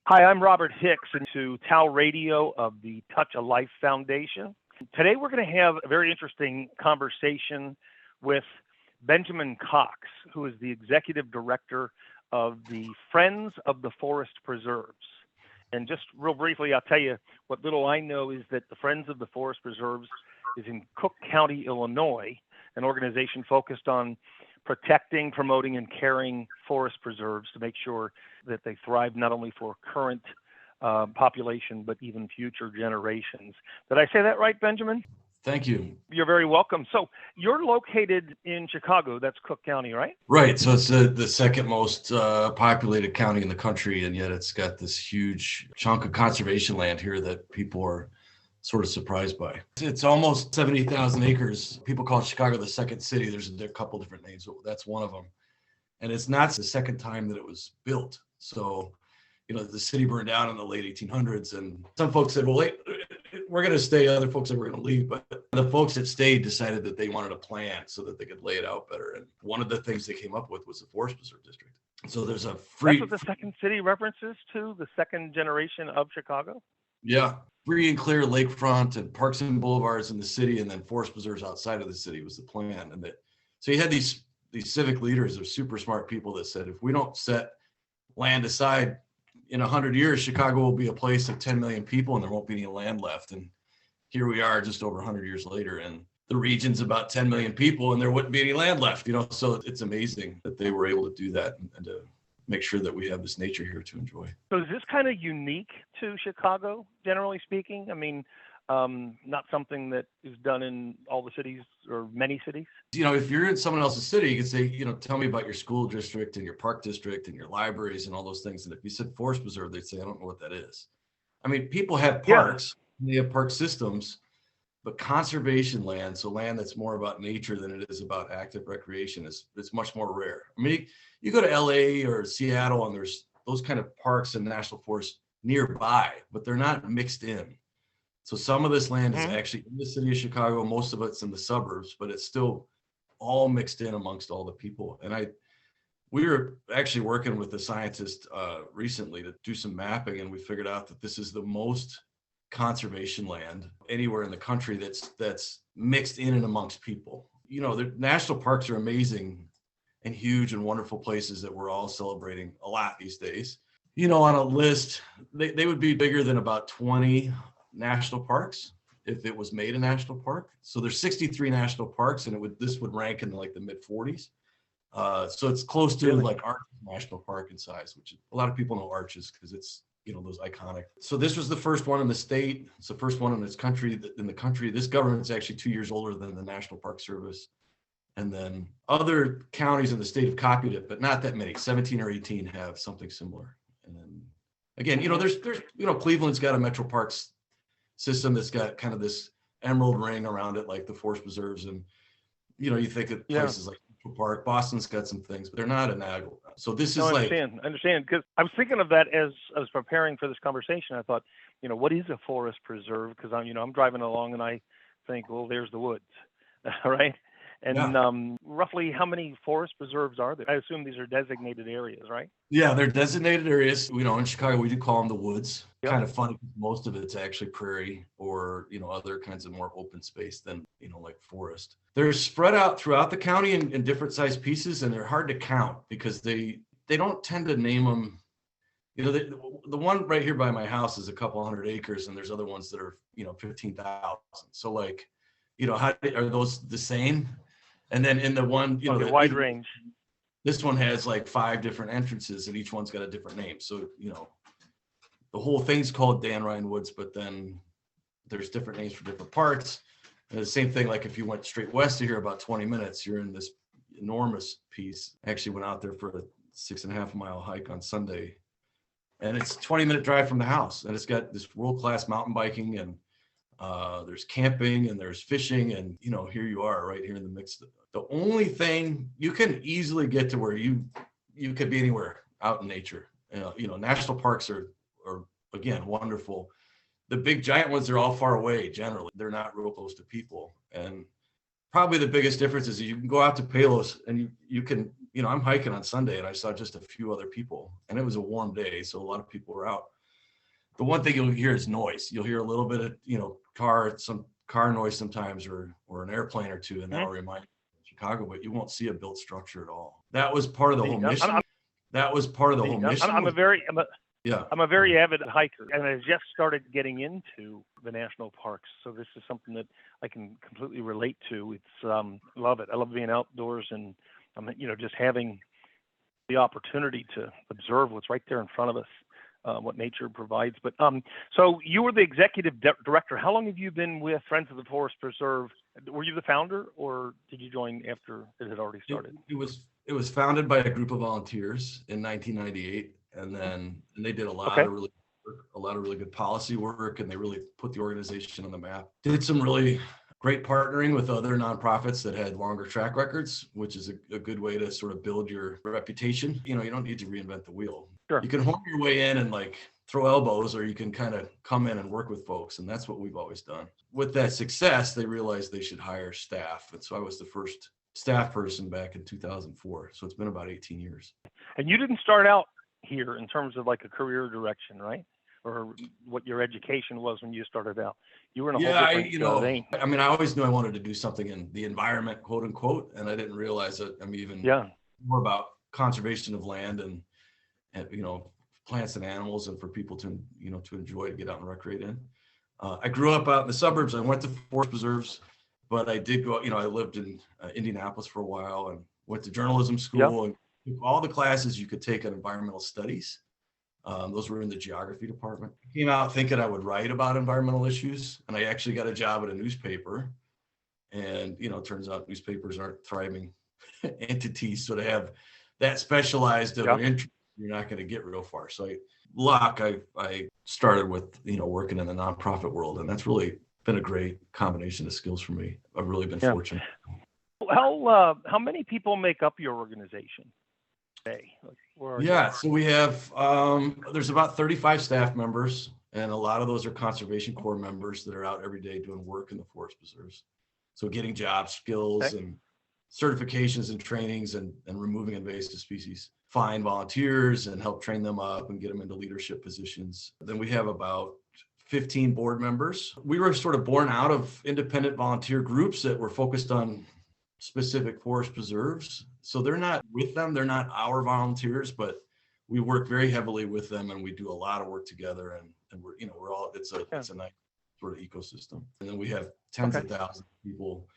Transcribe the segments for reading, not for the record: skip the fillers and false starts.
Hi, I'm Robert Hicks into TALRadio of the Touch a Life Foundation. Today we're going to have a very interesting conversation with Benjamin Cox, who is the Executive Director of the Friends of the Forest Preserves. And just real briefly, I'll tell you what little I know is that the Friends of the Forest Preserves is in Cook County, Illinois, an organization focused on protecting, promoting, and caring forest preserves to make sure that they thrive not only for current population, but even future generations. Did I say that right, Benjamin? Thank you. You're very welcome. So you're located in Chicago. That's Cook County, right? Right. So it's the second most populated county in the country, and yet it's got this huge chunk of conservation land here that people are sort of surprised by. It's almost 70,000 acres. People call Chicago the second city. There's a couple different names, but that's one of them. And it's not the second time that it was built. So, the city burned down in the late 1800s, and some folks said, well, wait, we're going to stay. Other folks said we're going to leave. But the folks that stayed decided that they wanted a plan so that they could lay it out better. And one of the things they came up with was the Forest Preserve District. So there's a free... That's what the second city references to, the second generation of Chicago? Yeah. Free and clear lakefront and parks and boulevards in the city, and then forest preserves outside of the city was the plan. And so you had these civic leaders of super smart people that said, if we don't set land aside in 100 years, Chicago will be a place of 10 million people and there won't be any land left. And here we are just over 100 years later, and the region's about 10 million people and there wouldn't be any land left, So it's amazing that they were able to do that and to make sure that we have this nature here to enjoy. So is this kind of unique to Chicago, generally speaking? I mean, not something that is done in all the cities or many cities? If you're in someone else's city, you could say, tell me about your school district and your park district and your libraries and all those things. And if you said forest preserve, they'd say, I don't know what that is. I mean, people have parks, and they have park systems, but conservation land, so land that's more about nature than it is about active recreation, it's much more rare. I mean, you go to LA or Seattle and there's those kind of parks and national forests nearby, but they're not mixed in. So some of this land is actually in the city of Chicago, most of it's in the suburbs, but it's still all mixed in amongst all the people. And we were actually working with a scientist recently to do some mapping, and we figured out that this is the most conservation land anywhere in the country that's mixed in and amongst people. The national parks are amazing and huge and wonderful places that we're all celebrating a lot these days. On a list, they would be bigger than about 20 national parks if it was made a national park. So there's 63 national parks, and this would rank in like the mid 40s. So it's close to like Arches National Park in size, which a lot of people know Arches because it's those iconic. So this was the first one in the state. It's the first one in the country. This government's actually 2 years older than the National Park Service. And then other counties in the state have copied it, but not that many. 17 or 18 have something similar. And then again, there's Cleveland's got a Metro Parks system that's got kind of this emerald ring around it, like the forest preserves. And, you think of places like Central Park, Boston's got some things, but they're not a NAGL. So this is I understand. Because I was thinking of that as I was preparing for this conversation. I thought, what is a forest preserve? Because I'm driving along and I think, well, there's the woods, right? And roughly how many forest preserves are there? I assume these are designated areas, right? Yeah, they're designated areas. In Chicago, we do call them the woods. Yep. Kind of funny. Most of it's actually prairie or, other kinds of more open space than, like forest. They're spread out throughout the county in different sized pieces, and they're hard to count because they don't tend to name them. The one right here by my house is a couple hundred acres, and there's other ones that are, 15,000. So like, how are those the same? And then in the one, the wide range. This one has like 5 different entrances, and each one's got a different name. So, the whole thing's called Dan Ryan Woods, but then there's different names for different parts. And the same thing, like if you went straight west of here about 20 minutes, you're in this enormous piece. I actually went out there for a 6.5 mile hike on Sunday, and it's a 20-minute drive from the house. And it's got this world-class mountain biking, and there's camping and there's fishing, and here you are right here in the mix. The only thing, you can easily get to where you could be anywhere out in nature. National parks are again wonderful. The big giant ones are all far away. Generally, they're not real close to people. And probably the biggest difference is you can go out to Palos and you can, I'm hiking on Sunday and I saw just a few other people, and it was a warm day, so a lot of people were out. The one thing you'll hear is noise. You'll hear a little bit of, some car noise sometimes, or an airplane or two, and that'll remind you of Chicago, but you won't see a built structure at all. That was part of the whole mission. I'm a very avid hiker, and I just started getting into the national parks. So this is something that I can completely relate to. It's love it. I love being outdoors, and just having the opportunity to observe what's right there in front of us, what nature provides. But so you were the executive director. How long have you been with Friends of the Forest Preserve? Were you the founder, or did you join after it had already started? It was founded by a group of volunteers in 1998. And they did a lot of really good policy work, and they really put the organization on the map. Did some really great partnering with other nonprofits that had longer track records, which is a good way to sort of build your reputation. You don't need to reinvent the wheel. Sure. You can hone your way in and throw elbows, or you can kind of come in and work with folks. And that's what we've always done. With that success, they realized they should hire staff. And so I was the first staff person back in 2004. So it's been about 18 years. And you didn't start out here in terms of a career direction, right? Or what your education was when you started out. You were in a whole different vein. I always knew I wanted to do something in the environment, quote unquote, and I didn't realize that I'm even more about conservation of land and plants and animals, and for people to enjoy, to get out and recreate in. I grew up out in the suburbs. I went to forest preserves, but I did go. I lived in Indianapolis for a while and went to journalism school and took all the classes you could take on environmental studies. Those were in the geography department. I came out thinking I would write about environmental issues, and I actually got a job at a newspaper. And it turns out newspapers aren't thriving entities, so to have that specialized of an interest, you're not going to get real far. So I started with working in the nonprofit world, and that's really been a great combination of skills for me. I've really been fortunate. How many people make up your organization today? So we have there's about 35 staff members, and a lot of those are Conservation Corps members that are out every day doing work in the forest preserves. So getting job skills and certifications and trainings and removing invasive species. Find volunteers and help train them up and get them into leadership positions. Then we have about 15 board members. We were sort of born out of independent volunteer groups that were focused on specific forest preserves. So they're not with them, they're not our volunteers, but we work very heavily with them, and we do a lot of work together, and we're all, it's a nice sort of ecosystem. And then we have tens of thousands of people.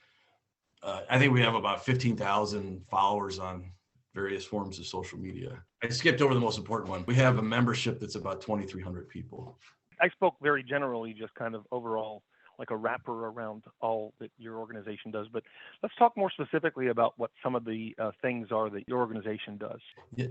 I think we have about 15,000 followers on various forms of social media. I skipped over the most important one. We have a membership that's about 2,300 people. I spoke very generally, just kind of overall, like a wrapper around all that your organization does. But let's talk more specifically about what some of the things are that your organization does.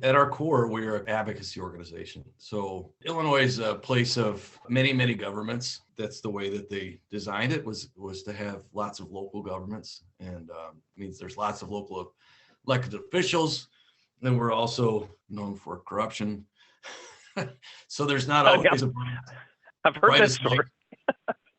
At our core, we're an advocacy organization. So Illinois is a place of many, many governments. That's the way that they designed it, was to have lots of local governments. And means there's lots of local elected officials. Then we're also known for corruption. So there's not always I've heard that story.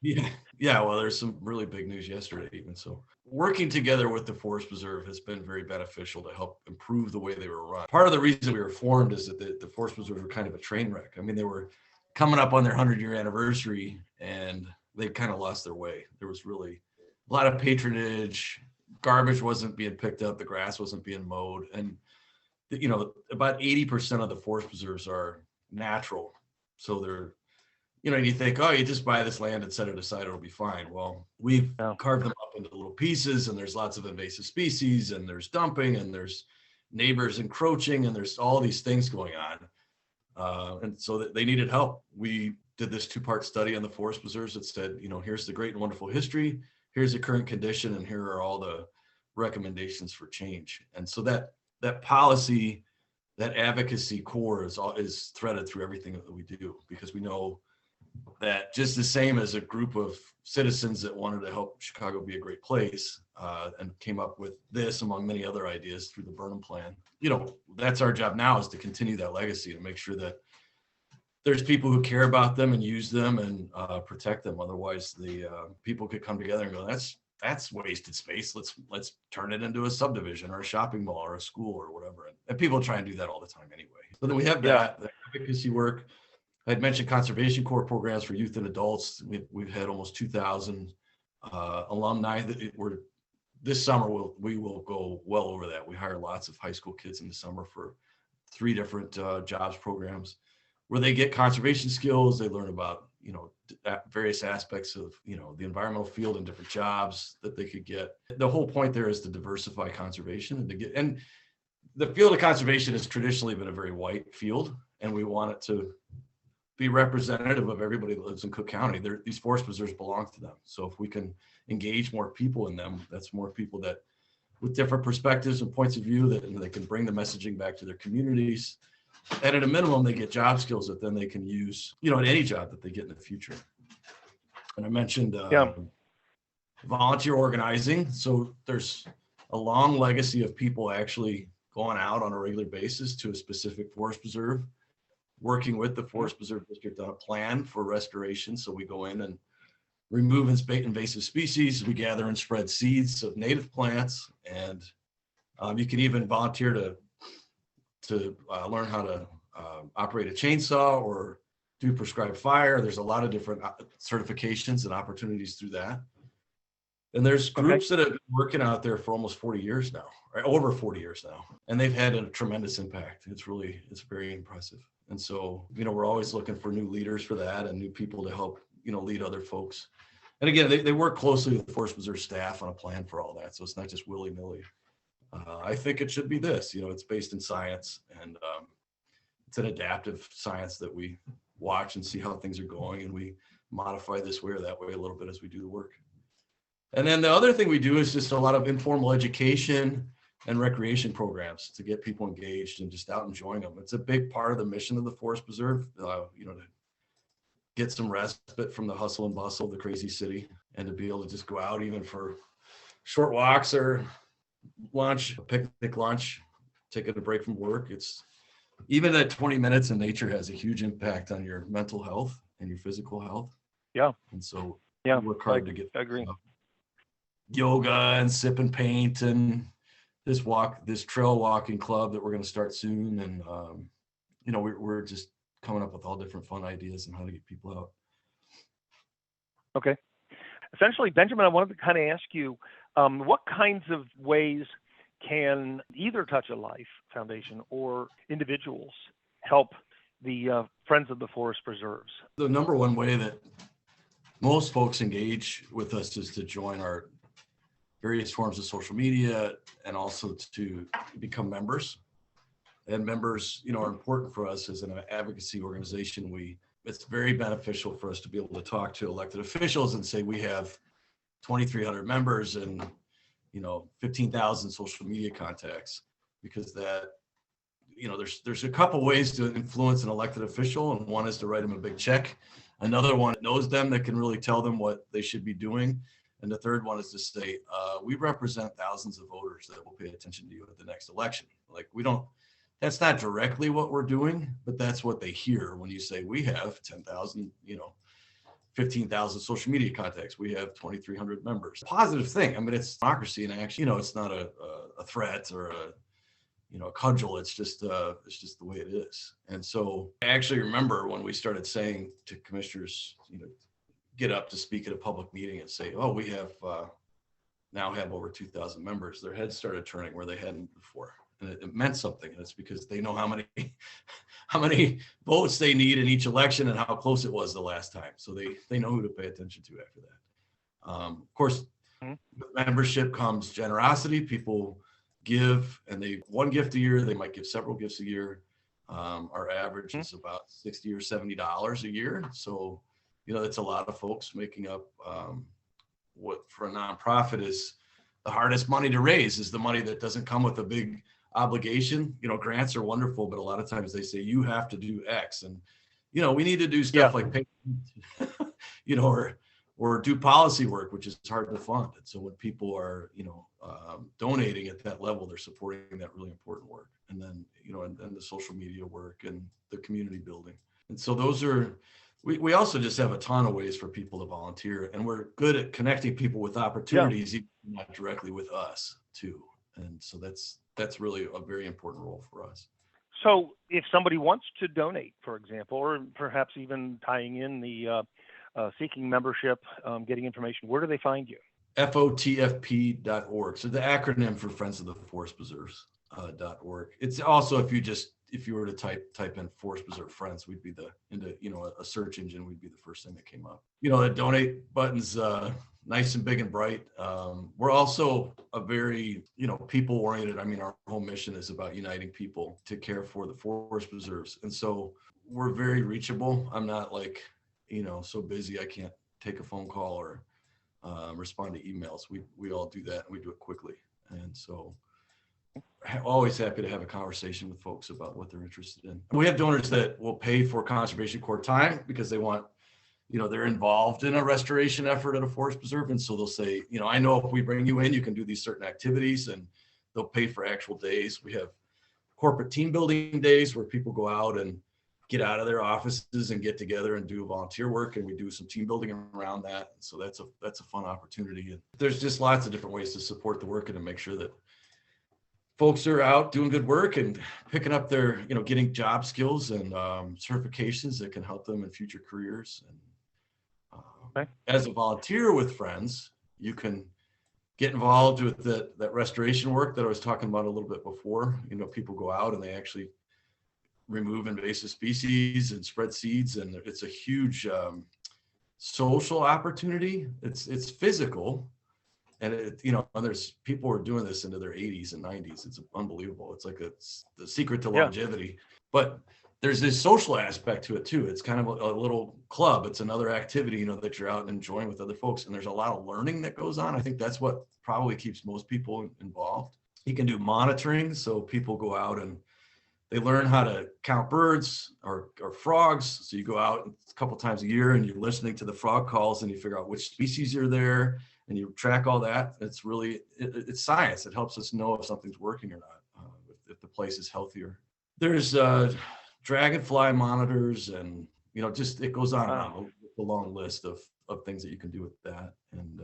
Yeah. Well, there's some really big news yesterday, even. So working together with the Forest Preserve has been very beneficial to help improve the way they were run. Part of the reason we were formed is that the Forest Preserve were kind of a train wreck. I mean, they were coming up on their 100-year anniversary, and they kind of lost their way. There was really a lot of patronage. Garbage wasn't being picked up. The grass wasn't being mowed. And, about 80% of the forest preserves are natural. So they're, and you think, you just buy this land and set it aside, it'll be fine. Well, we've carved them up into little pieces, and there's lots of invasive species, and there's dumping, and there's neighbors encroaching, and there's all these things going on. And so they needed help. We did this 2-part study on the forest preserves that said, here's the great and wonderful history, here's the current condition, and here are all the recommendations for change. And so that policy, that advocacy core is threaded through everything that we do, because we know that just the same as a group of citizens that wanted to help Chicago be a great place and came up with this, among many other ideas, through the Burnham Plan. That's our job now, is to continue that legacy, to make sure that there's people who care about them and use them and protect them. Otherwise, the people could come together and go, that's wasted space. Let's turn it into a subdivision or a shopping mall or a school or whatever. And people try and do that all the time anyway. So then we have that, the advocacy work. I'd mentioned Conservation Corps programs for youth and adults. We've had almost 2,000 alumni that were this summer. We will go well over that. We hire lots of high school kids in the summer for 3 different jobs programs where they get conservation skills. They learn about, various aspects of, the environmental field and different jobs that they could get. The whole point there is to diversify conservation and the field of conservation has traditionally been a very white field, and we want it to be representative of everybody that lives in Cook County. These forest preserves belong to them. So if we can engage more people in them, that's more people that with different perspectives and points of view that they can bring the messaging back to their communities. And at a minimum, they get job skills that then they can use, in any job that they get in the future. And I mentioned volunteer organizing. So there's a long legacy of people actually going out on a regular basis to a specific forest preserve, working with the Forest Preserve District on a plan for restoration. So we go in and remove invasive species. We gather and spread seeds of native plants, and you can even volunteer to learn how to operate a chainsaw or do prescribed fire. There's a lot of different certifications and opportunities through that. And there's groups that have been working out there for almost 40 years now, or over 40 years now, and they've had a tremendous impact. It's very impressive. And so, we're always looking for new leaders for that and new people to help, lead other folks. And again, they work closely with the Forest Preserve staff on a plan for all that. So it's not just willy-nilly. I think it should be this, it's based in science, and it's an adaptive science that we watch and see how things are going, and we modify this way or that way a little bit as we do the work. And then the other thing we do is just a lot of informal education and recreation programs to get people engaged and just out enjoying them. It's a big part of the mission of the Forest Preserve, to get some respite from the hustle and bustle of the crazy city, and to be able to just go out even for short walks or lunch, a picnic lunch, taking a break from work. It's even that 20 minutes in nature has a huge impact on your mental health and your physical health. Yeah. And so we work hard to get agree. Yoga and sip and paint and this trail walking club that we're going to start soon. And, we're just coming up with all different fun ideas on how to get people out. Okay. Essentially, Benjamin, I wanted to kind of ask you, what kinds of ways can either Touch a Life Foundation or individuals help the Friends of the Forest Preserves? The number one way that most folks engage with us is to join our various forms of social media and also to become members. And members, are important for us as an advocacy organization. It's very beneficial for us to be able to talk to elected officials and say we have 2,300 members and 15,000 social media contacts, because that there's a couple ways to influence an elected official, and one is to write them a big check. Another one knows them that can really tell them what they should be doing, and the third one is to say we represent thousands of voters that will pay attention to you at the next election. Like that's not directly what we're doing, but that's what they hear when you say we have 10,000, 15,000 social media contacts. We have 2,300 members. Positive thing. I mean, it's democracy in action. It's not a threat or a cudgel. It's just the way it is. And so I actually remember when we started saying to commissioners, get up to speak at a public meeting and say, oh, we have now have over 2,000 members. Their heads started turning where they hadn't before. And it meant something. And it's because they know how many votes they need in each election and how close it was the last time. So they know who to pay attention to after that. Of course, with membership comes generosity. People give, and one gift a year. They might give several gifts a year. Our average is about $60 or $70 a year. So, it's a lot of folks making up what for a nonprofit is the hardest money to raise, is the money that doesn't come with a big obligation. Grants are wonderful, but a lot of times they say you have to do X, and we need to do stuff like pay, or do policy work, which is hard to fund. And so when people are donating at that level, they're supporting that really important work. And then and the social media work and the community building. And so those are we also just have a ton of ways for people to volunteer, and we're good at connecting people with opportunities, even not directly with us too. And so that's really a very important role for us. So if somebody wants to donate, for example, or perhaps even tying in the seeking membership, getting information, where do they find you? FOTFP.org. So the acronym for Friends of the Forest Preserves .org. It's also if you were to type in Forest Preserve Friends, we'd be a search engine, we'd be the first thing that came up. The donate button's nice and big and bright. We're also a very, people oriented. I mean, our whole mission is about uniting people to care for the forest preserves. And so we're very reachable. I'm not like, so busy I can't take a phone call or respond to emails. We all do that, and we do it quickly. And so always happy to have a conversation with folks about what they're interested in. We have donors that will pay for Conservation Corps time because they want, they're involved in a restoration effort at a forest preserve. And so they'll say, I know if we bring you in, you can do these certain activities, and they'll pay for actual days. We have corporate team building days where people go out and get out of their offices and get together and do volunteer work, and we do some team building around that. So that's a fun opportunity. And there's just lots of different ways to support the work and to make sure that folks are out doing good work and picking up their, getting job skills and certifications that can help them in future careers. And as a volunteer with Friends, you can get involved with that restoration work that I was talking about a little bit before. People go out and they actually remove invasive species and spread seeds, and it's a huge social opportunity. It's physical, and and there's people who are doing this into their 80s and 90s. It's unbelievable. It's like it's the secret to longevity. But there's this social aspect to it too. It's kind of a little club. It's another activity, that you're out and enjoying with other folks, and there's a lot of learning that goes on. I think that's what probably keeps most people involved. You can do monitoring, so people go out and they learn how to count birds or frogs. So you go out a couple times a year and you're listening to the frog calls, and you figure out which species are there, and you track all that. It's really, it's science. It helps us know if something's working or not, if the place is healthier. There's dragonfly monitors, and, just, it goes on and on, a long list of things that you can do with that. And,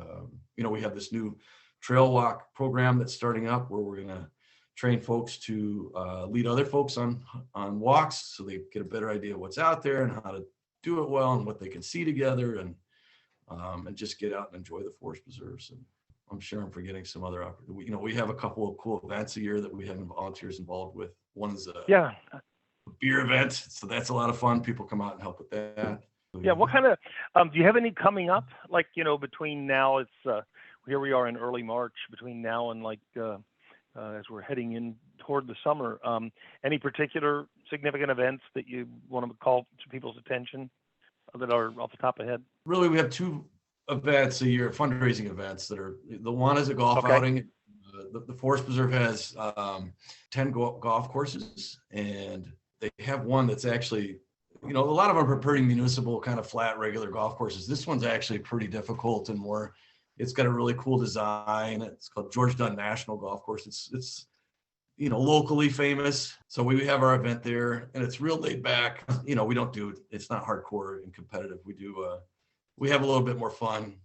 we have this new trail walk program that's starting up where we're going to train folks to lead other folks on walks, so they get a better idea of what's out there and how to do it well and what they can see together, and just get out and enjoy the forest preserves. And I'm sure I'm forgetting some other opportunities. We have a couple of cool events a year that we have volunteers involved with. One's a beer event, so that's a lot of fun. People come out and help with that. Yeah. What kind of do you have any coming up? Like, between now, it's here we are in early March. Between now and as we're heading in toward the summer, any particular significant events that you want to call to people's attention that are off the top of the head? Really, we have two events a year, fundraising events that are, the one is a golf outing. The Forest Preserve has 10 golf courses, and they have one that's actually, a lot of them are pretty municipal, kind of flat, regular golf courses. This one's actually pretty difficult and more, it's got a really cool design. It's called George Dunn National Golf Course. It's locally famous. So we have our event there, and it's real laid back. We don't do, it's not hardcore and competitive. We have a little bit more fun.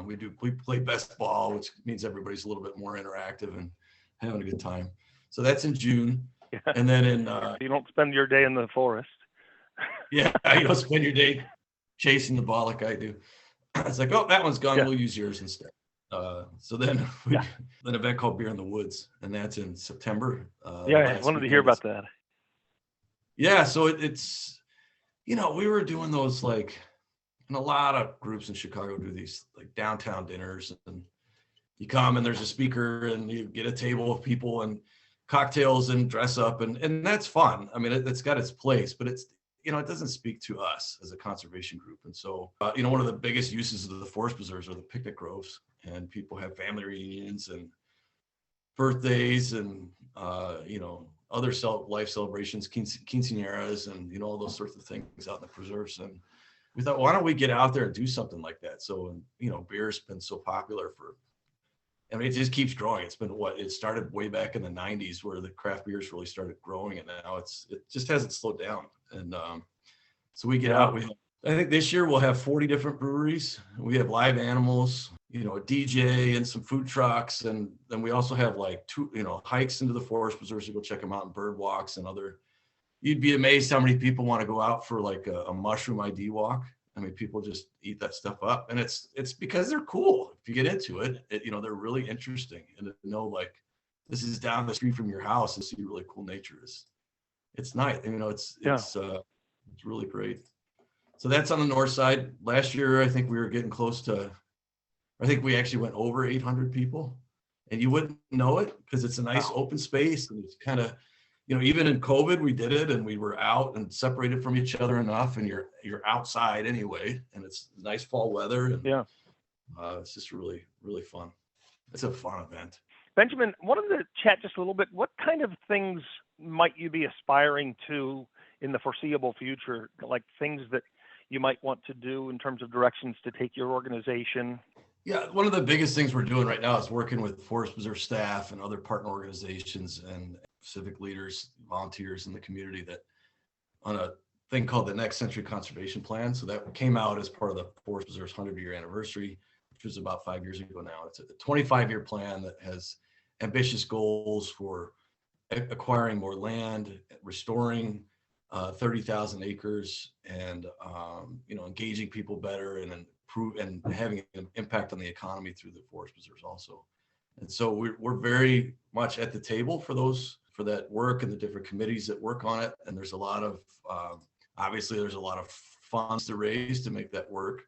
We play best ball, which means everybody's a little bit more interactive and having a good time. So that's in June. Yeah. And then in you don't spend your day in the forest. Yeah, you don't spend your day chasing the ball like I do. It's like, oh, that one's gone. We'll use yours instead. So then an event called Beer in the Woods, and that's in September. I wanted to hear about that. Yeah, so it's, we were doing those, like, and a lot of groups in Chicago do these like downtown dinners, and you come and there's a speaker and you get a table of people and cocktails and dress up, and that's fun. I mean, it's got its place, but it's, it doesn't speak to us as a conservation group. And so, one of the biggest uses of the forest preserves are the picnic groves, and people have family reunions and birthdays and, other life celebrations, quinceañeras, and, all those sorts of things out in the preserves. And we thought, why don't we get out there and do something like that? So, beer's been so popular it just keeps growing. It's been it started way back in the 90s where the craft beers really started growing, and now it just hasn't slowed down. And so we get out, we have I think this year we'll have 40 different breweries. We have live animals, a DJ and some food trucks. And then we also have like two, hikes into the forest preserves to go check them out, and bird walks and other. You'd be amazed how many people want to go out for like a mushroom ID walk. I mean, people just eat that stuff up, and it's because they're cool. If you get into it, they're really interesting, and to know like this is down the street from your house and see really cool nature it's nice. It's really great. So that's on the north side. Last year, I think we were getting close to, I think we actually went over 800 people, and you wouldn't know it because it's a nice open space, and it's kind of, even in COVID, we did it, and we were out and separated from each other enough, and you're outside anyway, and it's nice fall weather, and it's just really, really fun. It's a fun event. Benjamin, wanted to chat just a little bit. What kind of things might you be aspiring to in the foreseeable future, like things that you might want to do in terms of directions to take your organization? Yeah, one of the biggest things we're doing right now is working with Forest Preserve staff and other partner organizations and civic leaders, volunteers in the community that on a thing called the Next Century Conservation Plan. So that came out as part of the Forest Preserve's 100-year anniversary, which was about 5 years ago now. It's a 25-year plan that has ambitious goals for acquiring more land, restoring 30,000 acres, and engaging people better, and having an impact on the economy through the forest preserves also. And so we're very much at the table for that work and the different committees that work on it. And there's a lot of obviously there's a lot of funds to raise to make that work,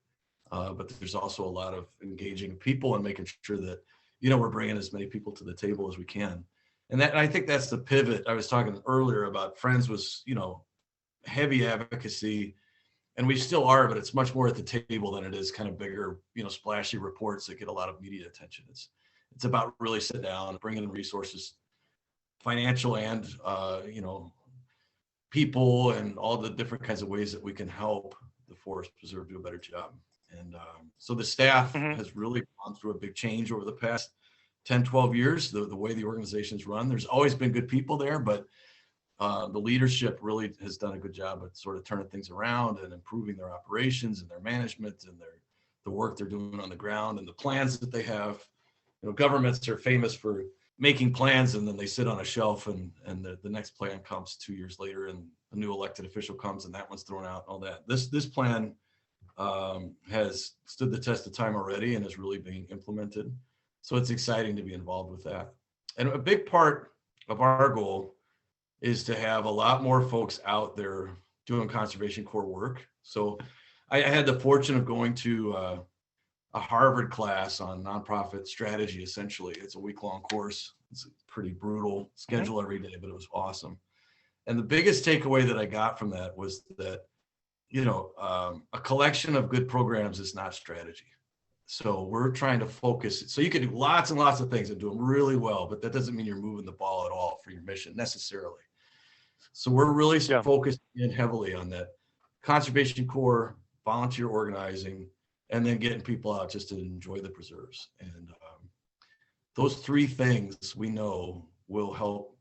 but there's also a lot of engaging people and making sure that we're bringing as many people to the table as we can. And I think that's the pivot. I was talking earlier about Friends was heavy advocacy, and we still are, but it's much more at the table than it is kind of bigger, splashy reports that get a lot of media attention. It's about really sitting down, bringing in resources, financial and people, and all the different kinds of ways that we can help the Forest Preserve do a better job. And so the staff has really gone through a big change over the past 10, 12 years, the way the organization's run. There's always been good people there, but the leadership really has done a good job at sort of turning things around and improving their operations and their management and the work they're doing on the ground and the plans that they have. Governments are famous for making plans, and then they sit on a shelf, and the next plan comes 2 years later, and a new elected official comes and that one's thrown out and all that. This plan has stood the test of time already and is really being implemented. So it's exciting to be involved with that. And a big part of our goal is to have a lot more folks out there doing Conservation Corps work. So I had the fortune of going to a Harvard class on nonprofit strategy, essentially. It's a week-long course. It's a pretty brutal schedule every day, but it was awesome. And the biggest takeaway that I got from that was that, a collection of good programs is not strategy. So we're trying to focus. So you can do lots and lots of things and do them really well, but that doesn't mean you're moving the ball at all for your mission necessarily. So we're really focused in heavily on that Conservation Corps, volunteer organizing, and then getting people out just to enjoy the preserves. And those three things we know will help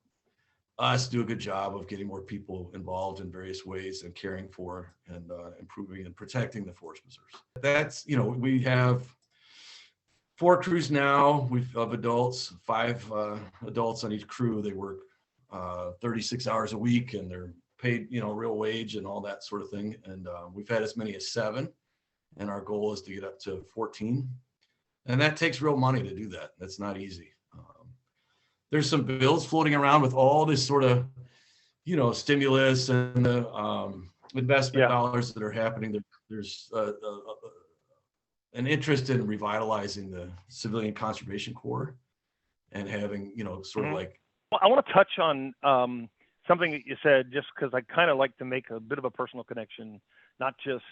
us do a good job of getting more people involved in various ways and caring for and improving and protecting the forest preserves. That's, we have 4 crews now. Of adults, 5 adults on each crew. They work 36 hours a week, and they're paid, real wage and all that sort of thing. And we've had as many as 7, and our goal is to get up to 14. And that takes real money to do that. That's not easy. There's some bills floating around with all this sort of, stimulus and the investment dollars that are happening. There's an interest in revitalizing the Civilian Conservation Corps and having, sort of like. Well, I want to touch on something that you said, just because I kind of like to make a bit of a personal connection, not just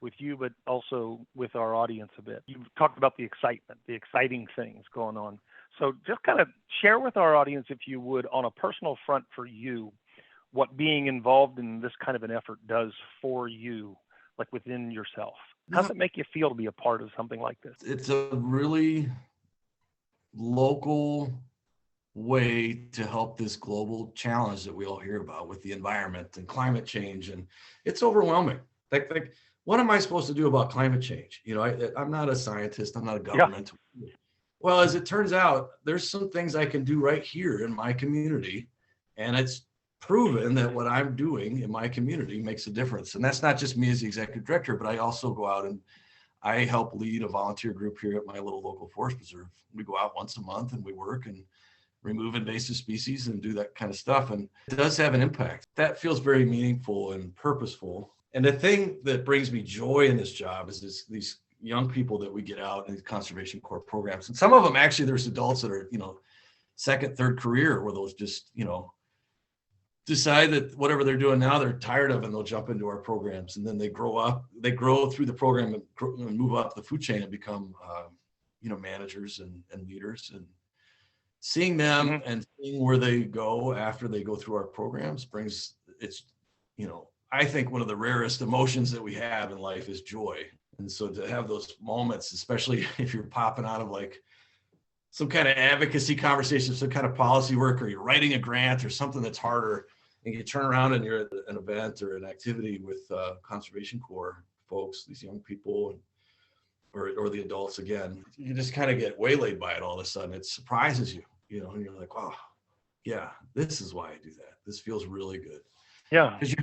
with you, but also with our audience a bit. You've talked about the excitement, the exciting things going on. So just kind of share with our audience, if you would, on a personal front for you, what being involved in this kind of an effort does for you, like within yourself. How does it make you feel to be a part of something like this? It's a really local way to help this global challenge that we all hear about with the environment and climate change. And it's overwhelming. Like what am I supposed to do about climate change? I'm not a scientist. I'm not a Yeah. government. Well, as it turns out, there's some things I can do right here in my community. And it's proven that what I'm doing in my community makes a difference. And that's not just me as the executive director, but I also go out and I help lead a volunteer group here at my little local forest preserve. We go out once a month and we work and remove invasive species and do that kind of stuff. And it does have an impact. That feels very meaningful and purposeful. And the thing that brings me joy in this job is these young people that we get out in Conservation Corps programs. And some of them, actually, there's adults that are, second, third career where those just, decide that whatever they're doing now, they're tired of, and they'll jump into our programs. And then they grow through the program and move up the food chain and become, managers and leaders. And seeing them and seeing where they go after they go through our programs I think one of the rarest emotions that we have in life is joy. And so to have those moments, especially if you're popping out of like some kind of advocacy conversation, some kind of policy work, or you're writing a grant or something that's harder, and you turn around and you're at an event or an activity with Conservation Corps folks, these young people, or the adults again, you just kind of get waylaid by it all of a sudden. It surprises you, and you're like, oh, yeah, this is why I do that. This feels really good. Yeah. Because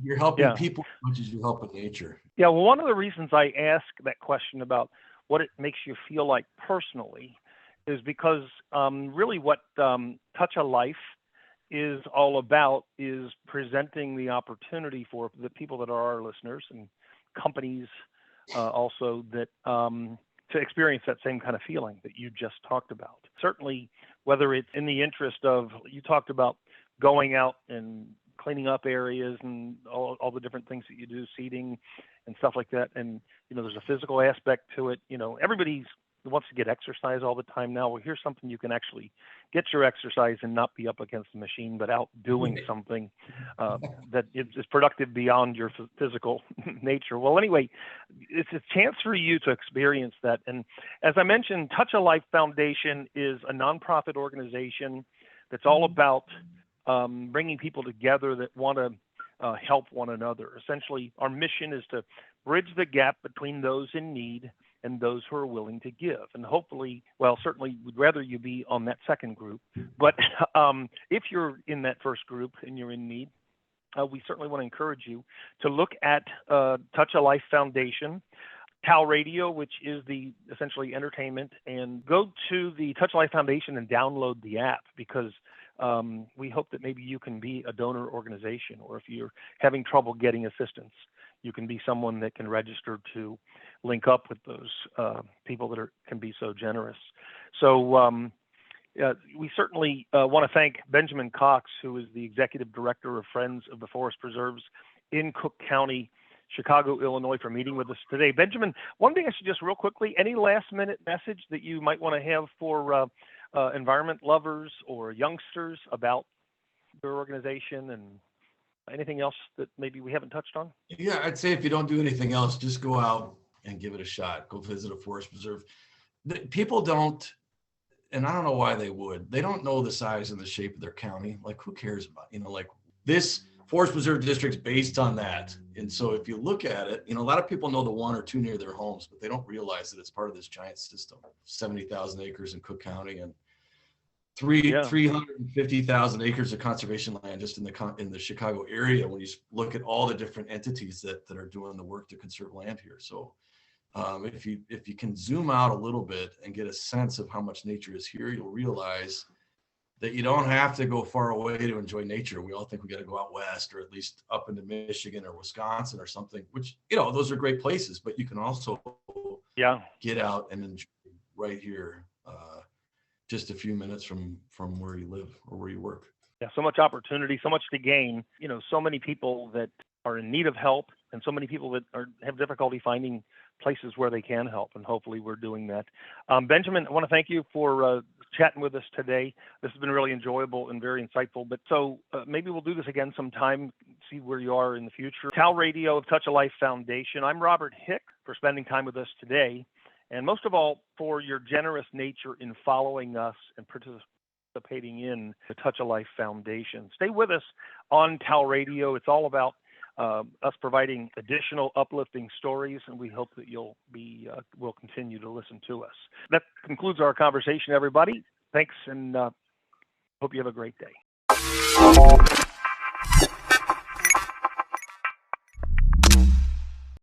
you're helping people as much as you're helping nature. Yeah. Well, one of the reasons I ask that question about what it makes you feel like personally is because really what Touch a Life is all about is presenting the opportunity for the people that are our listeners and companies also that to experience that same kind of feeling that you just talked about. Certainly, whether it's in the interest of, you talked about going out and cleaning up areas and all the different things that you do, seeding and stuff like that. And, there's a physical aspect to it. Everybody wants to get exercise all the time now. Well, here's something you can actually get your exercise and not be up against the machine, but out doing something that is productive beyond your physical nature. Well, anyway, it's a chance for you to experience that. And as I mentioned, Touch a Life Foundation is a nonprofit organization that's all about bringing people together that want to help one another. Essentially, our mission is to bridge the gap between those in need and those who are willing to give. And hopefully, certainly we'd rather you be on that second group. But if you're in that first group and you're in need, we certainly want to encourage you to look at Touch a Life Foundation, TALRadio, which is the essentially entertainment, and go to the Touch a Life Foundation and download the app, because we hope that maybe you can be a donor organization, or if you're having trouble getting assistance, you can be someone that can register to link up with those people that can be so generous. So we certainly want to thank Benjamin Cox, who is the Executive Director of Friends of the Forest Preserves in Cook County, Chicago, Illinois, for meeting with us today. Benjamin, one thing I should just real quickly, any last minute message that you might want to have for environment lovers or youngsters about your organization, and anything else that maybe we haven't touched on? Yeah, I'd say if you don't do anything else, just go out and give it a shot. Go visit a forest preserve. People don't, and I don't know why they would. They don't know the size and the shape of their county. Like, who cares about, like this forest preserve district's based on that. And so if you look at it, a lot of people know the one or two near their homes, but they don't realize that it's part of this giant system. 70,000 acres in Cook County and 350,000 acres of conservation land just in the Chicago area, when you look at all the different entities that are doing the work to conserve land here. So if you can zoom out a little bit and get a sense of how much nature is here, you'll realize that you don't have to go far away to enjoy nature. We all think we got to go out west, or at least up into Michigan or Wisconsin or something, which, those are great places, but you can also get out and enjoy right here, just a few minutes from where you live or where you work. Yeah, so much opportunity, so much to gain. So many people that are in need of help, and so many people that have difficulty finding places where they can help, and hopefully we're doing that. Benjamin, I want to thank you for chatting with us today. This has been really enjoyable and very insightful. But so maybe we'll do this again sometime, see where you are in the future. TALRadio of Touch a Life Foundation. I'm Robert Hicks, for spending time with us today, and most of all, for your generous nature in following us and participating in the Touch a Life Foundation. Stay with us on TALRadio. It's all about us providing additional uplifting stories, and we hope that you'll will continue to listen to us. That concludes our conversation, everybody. Thanks, and hope you have a great day.